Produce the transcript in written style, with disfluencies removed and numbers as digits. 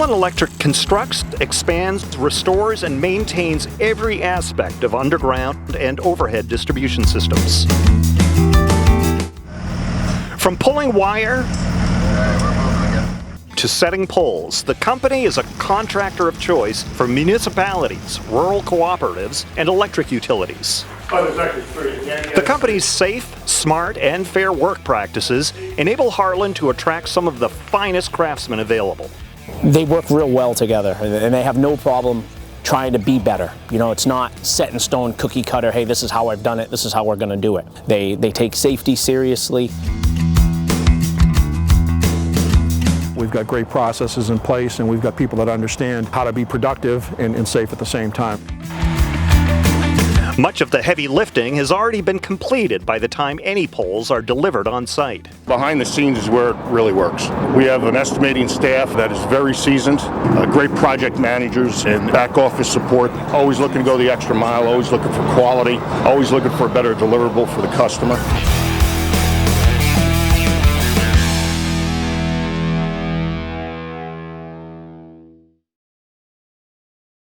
Harlan Electric constructs, expands, restores, and maintains every aspect of underground and overhead distribution systems. From pulling wire to setting poles, the company is a contractor of choice for municipalities, rural cooperatives, and electric utilities. The company's safe, smart, and fair work practices enable Harlan to attract some of the finest craftsmen available. They work real well together, and they have no problem trying to be better. You know, it's not set in stone, cookie cutter, hey, this is how I've done it, this is how we're going to do it. They take safety seriously. We've got great processes in place, and we've got people that understand how to be productive and safe at the same time. Much of the heavy lifting has already been completed by the time any poles are delivered on site. Behind the scenes is where it really works. We have an estimating staff that is very seasoned, great project managers and back office support, always looking to go the extra mile, always looking for quality, always looking for a better deliverable for the customer.